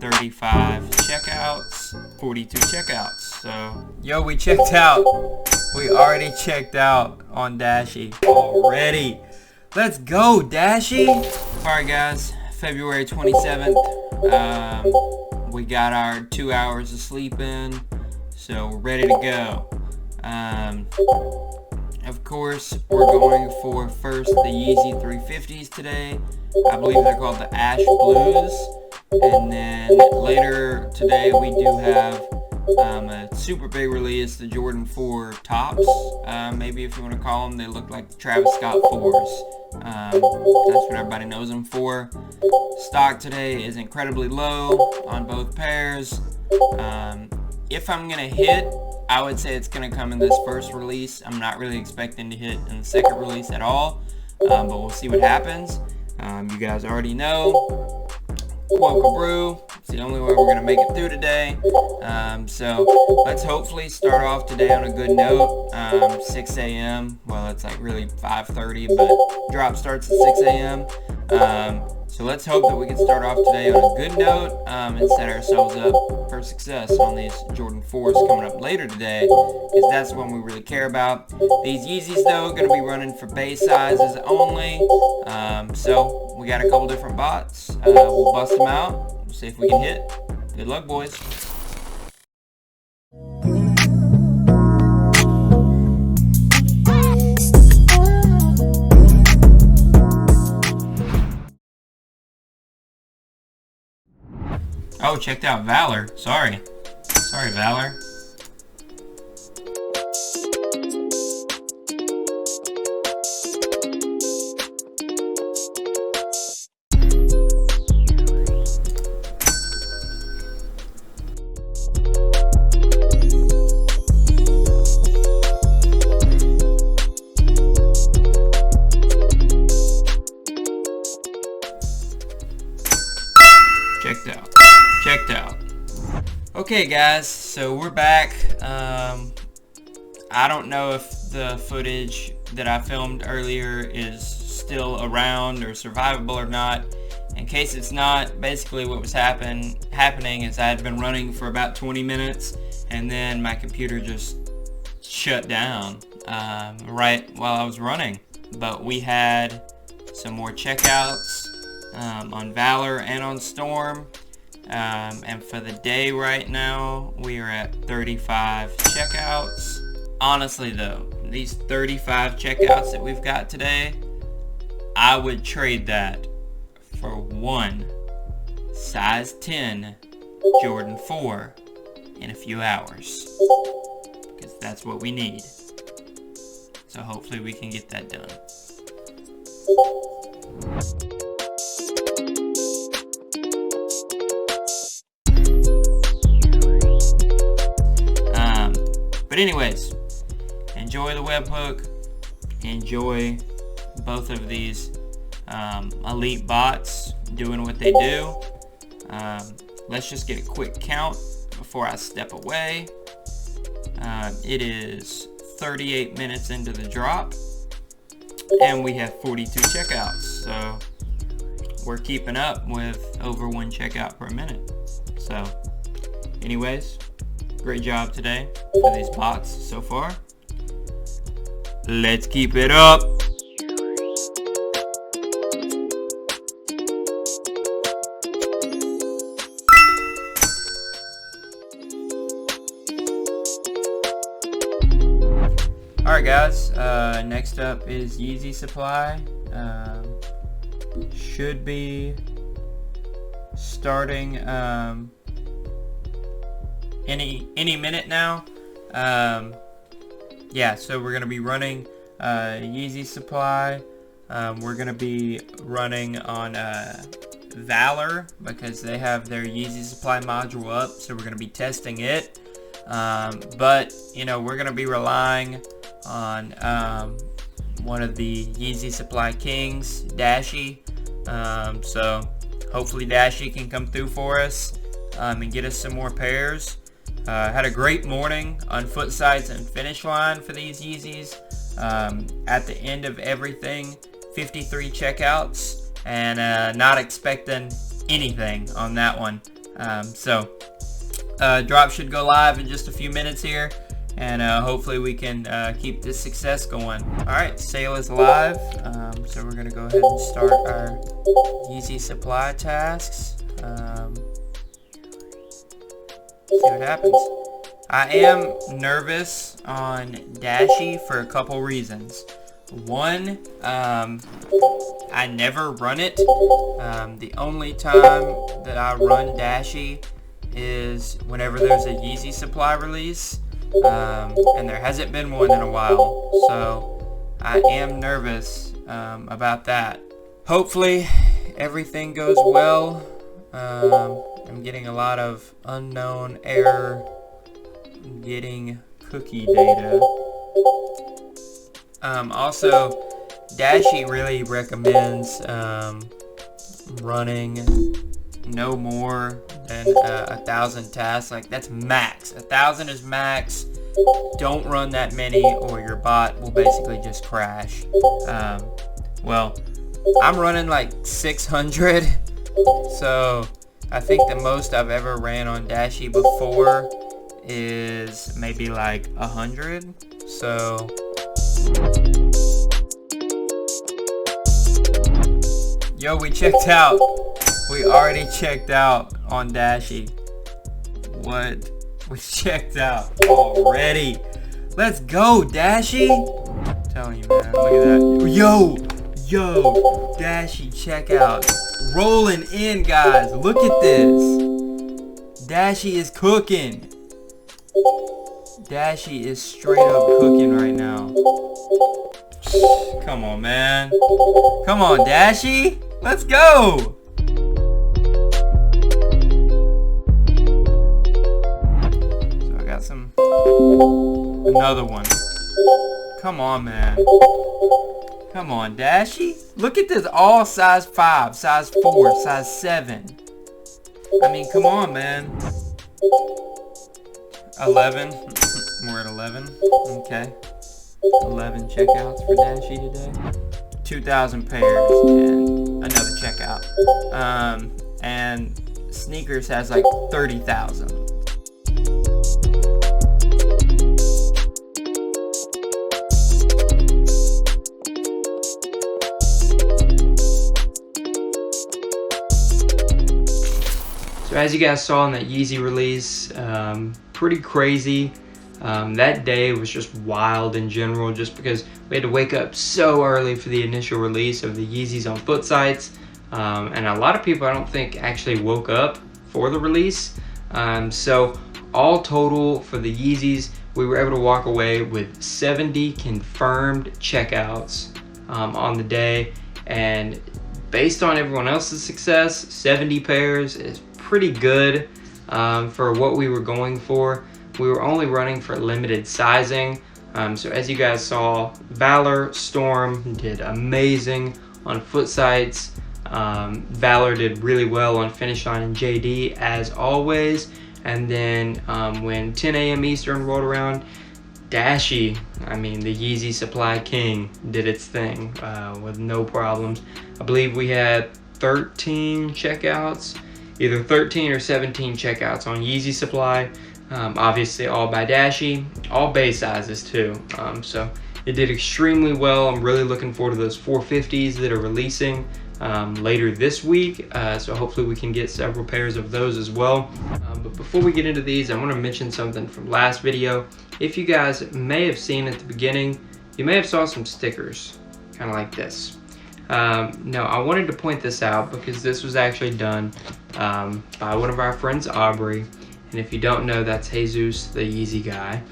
35 checkouts, 42 checkouts. So, yo, we checked out. We already checked out on DASHE already. Let's go, DASHE. Alright, guys, February 27th. We got our 2 hours of sleep in, so we're ready to go. Of course, we're going for first the Yeezy 350s today. I believe they're called the Ash Blues. And then later today we do have a super big release, the Jordan 4 TAUPEs. Maybe if you want to call them, they look like the Travis Scott 4s. That's what everybody knows them for. Stock today is incredibly low on both pairs. If I'm going to hit, I would say it's going to come in this first release. I'm not really expecting to hit in the second release at all, but we'll see what happens. You guys already know, Woke Brew, it's the only way we're going to make it through today. So let's hopefully start off today on a good note. 6 a.m. Well, it's like really 5:30, but drop starts at 6 a.m. So let's hope that we can start off today on a good note and set ourselves up for success on these Jordan 4s coming up later today, because that's the one we really care about. These Yeezys, though, are going to be running for base sizes only. So we got a couple different bots. We'll bust them out. We'll see if we can hit. Good luck, boys. Oh, checked out Valor. Sorry, Valor. Checked out. Okay, guys, so we're back. I don't know if the footage that I filmed earlier is still around or survivable or not. In case it's not, basically what was happening is I had been running for about 20 minutes and then my computer just shut down right while I was running. But we had some more checkouts on Valor and on Storm. And for the day right now, we are at 35 checkouts. Honestly though, these 35 checkouts that we've got today, I would trade that for one size 10 Jordan 4 in a few hours, because that's what we need. So hopefully we can get that done. But anyways, enjoy the webhook, enjoy both of these elite bots doing what they do. Let's just get a quick count before I step away. It is 38 minutes into the drop, and we have 42 checkouts, so we're keeping up with over 1 checkout per minute. So anyways, great job today for these bots so far. Let's keep it up. Alright, guys, next up is YEEZYSUPPLY. Should be starting any minute now. Yeah, so we're gonna be running YEEZYSUPPLY. We're gonna be running on Valor because they have their YEEZYSUPPLY module up, so we're gonna be testing it. But you know, we're gonna be relying on one of the YEEZYSUPPLY kings, DASHE. So hopefully DASHE can come through for us and get us some more pairs. Had a great morning on foot sites and finish line for these Yeezys. At the end of everything, 53 checkouts, and not expecting anything on that one. Drop should go live in just a few minutes here, and hopefully we can keep this success going. Alright, sale is live, so we're going to go ahead and start our Yeezy supply tasks. See what happens. I am nervous on DASHE for a couple reasons. One, I never run it. The only time that I run DASHE is whenever there's a Yeezy supply release, and there hasn't been one in a while, so I am nervous about that. Hopefully everything goes well. I'm getting a lot of unknown error getting cookie data. Also, DASHE really recommends running no more than 1,000 tasks. Like, that's max. 1,000 is max. Don't run that many or your bot will basically just crash. Well, I'm running like 600, so I think the most I've ever ran on DASHE before is maybe like 100. So yo, we checked out. We already checked out on DASHE. What? We checked out already. Let's go, DASHE. I'm telling you, man. Look at that. Yo, DASHE checkout. Rolling in, guys. Look at this. DASHE is cooking. DASHE is straight up cooking right now. Come on, man. Come on, DASHE. Let's go. So I got another one. Come on, man. Come on, DASHE. Look at this. All size 5, size 4, size 7. I mean, come on, man. 11. We're at 11. Okay. 11 checkouts for DASHE today. 2,000 pairs and another checkout. And sneakers has like 30,000. So as you guys saw in that Yeezy release, pretty crazy. That day was just wild in general, just because we had to wake up so early for the initial release of the Yeezys on foot sites, and a lot of people I don't think actually woke up for the release. So all total for the Yeezys, we were able to walk away with 70 confirmed checkouts on the day, and based on everyone else's success, 70 pairs is pretty good for what we were going for. We were only running for limited sizing. So as you guys saw, Valor, Storm did amazing on foot sites. Valor did really well on Finish Line and JD as always. And then when 10 a.m. Eastern rolled around, DASHE, I mean the Yeezy Supply King, did its thing with no problems. I believe we had 13 checkouts, either 13 or 17 checkouts on Yeezy Supply. Obviously all by DASHE, all base sizes too. So it did extremely well. I'm really looking forward to those 450s that are releasing later this week. So hopefully we can get several pairs of those as well. But before we get into these, I want to mention something from last video. If you guys may have seen at the beginning, you may have saw some stickers, kind of like this. Now I wanted to point this out because this was actually done by one of our friends, Aubrey. And if you don't know, that's Jesus, the Yeezy guy.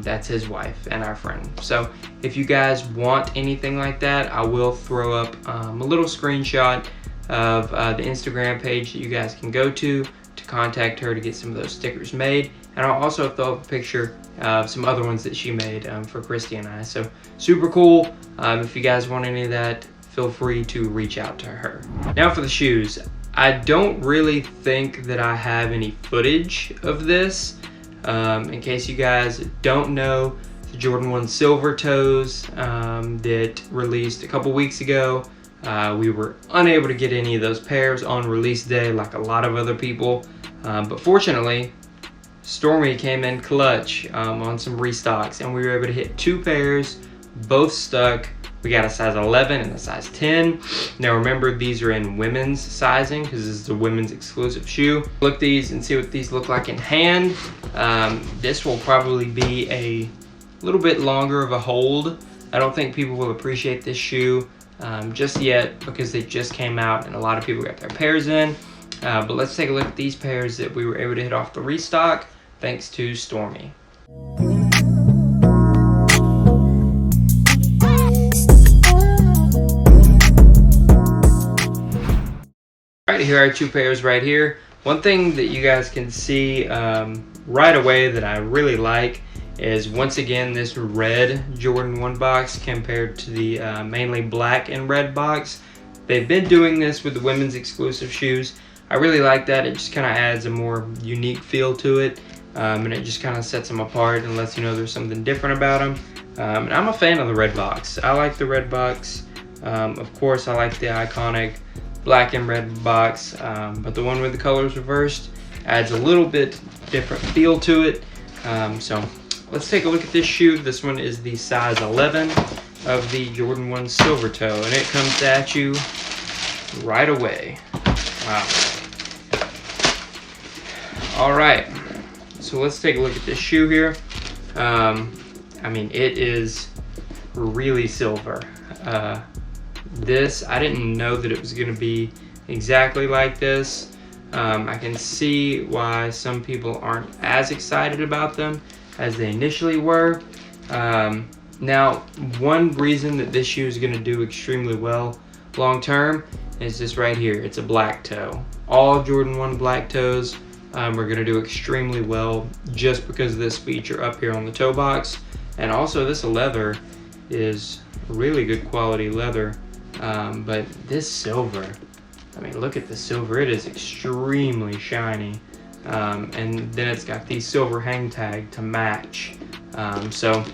That's his wife and our friend. So if you guys want anything like that, I will throw up a little screenshot of the Instagram page that you guys can go to contact her to get some of those stickers made. And I'll also throw up a picture of some other ones that she made for Christy and I. So super cool. If you guys want any of that, feel free to reach out to her. Now for the shoes. I don't really think that I have any footage of this. In case you guys don't know, the Jordan 1 Silver Toes that released a couple weeks ago, we were unable to get any of those pairs on release day like a lot of other people. But fortunately, Stormy came in clutch on some restocks, and we were able to hit 2 pairs, both stuck. We got a size 11 and a size 10. Now remember, these are in women's sizing because this is a women's exclusive shoe. Look at these and see what these look like in hand. This will probably be a little bit longer of a hold. I don't think people will appreciate this shoe just yet because they just came out and a lot of people got their pairs in. But let's take a look at these pairs that we were able to hit off the restock thanks to Stormy. Alright, here are 2 pairs right here. One thing that you guys can see right away that I really like is, once again, this red Jordan 1 box compared to the mainly black and red box. They've been doing this with the women's exclusive shoes. I really like that. It just kind of adds a more unique feel to it, and it just kind of sets them apart and lets you know there's something different about them. And I'm a fan of the red box. I like the red box. Of course, I like the iconic black and red box, but the one with the colors reversed adds a little bit different feel to it. So let's take a look at this shoe. This one is the size 11 of the Jordan 1 Silver Toe, and it comes at you right away. Wow. All right, so let's take a look at this shoe here. I mean, it is really silver. This, I didn't know that it was going to be exactly like this. I can see why some people aren't as excited about them as they initially were. Now, one reason that this shoe is going to do extremely well long term is this right here. It's a black toe. All Jordan 1 black toes are going to do extremely well just because of this feature up here on the toe box. And also, this leather is really good quality leather. But this silver, I mean, look at the silver. It is extremely shiny. And then it's got the silver hang tag to match. So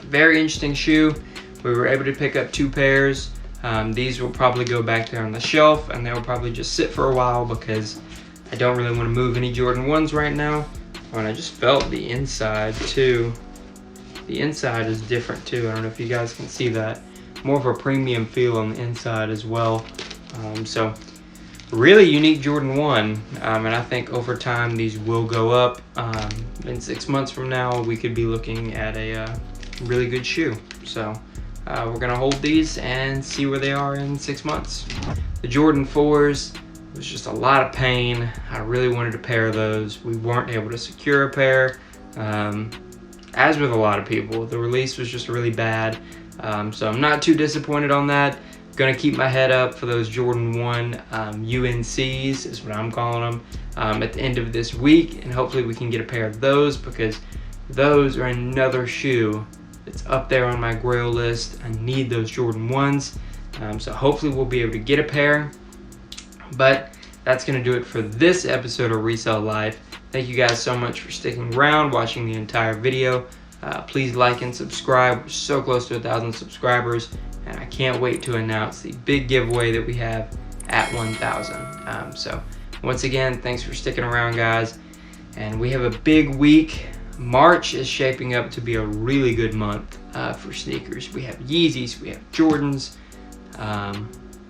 very interesting shoe. We were able to pick up 2 pairs. These will probably go back there on the shelf, and they will probably just sit for a while because I don't really want to move any Jordan 1s right now. Oh, and I just felt the inside too. The inside is different too. I don't know if you guys can see that. More of a premium feel on the inside as well. So really unique Jordan 1, and I think over time these will go up. In 6 months from now, we could be looking at a really good shoe. So we're gonna hold these and see where they are in 6 months. The Jordan 4s was just a lot of pain. I really wanted a pair of those. We weren't able to secure a pair. As with a lot of people, the release was just really bad. So I'm not too disappointed on that. Gonna keep my head up for those Jordan 1 UNCs is what I'm calling them at the end of this week, and hopefully we can get a pair of those because those are another shoe that's up there on my grail list. I need those Jordan 1s, so hopefully we'll be able to get a pair. But that's gonna do it for this episode of Resell Life. Thank you guys so much for sticking around, watching the entire video. Please like and subscribe. We're so close to 1,000 subscribers, and I can't wait to announce the big giveaway that we have at 1,000. So once again, thanks for sticking around, guys. And we have a big week. March is shaping up to be a really good month for sneakers. We have Yeezys, we have Jordans.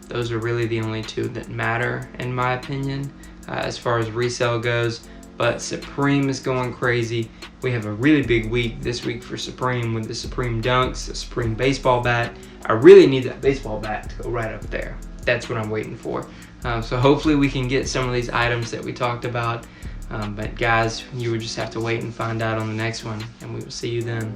Those are really the only 2 that matter, in my opinion, as far as resale goes. But Supreme is going crazy. We have a really big week this week for Supreme with the Supreme Dunks, the Supreme baseball bat. I really need that baseball bat to go right up there. That's what I'm waiting for. So hopefully we can get some of these items that we talked about. But guys, you would just have to wait and find out on the next one, and we will see you then.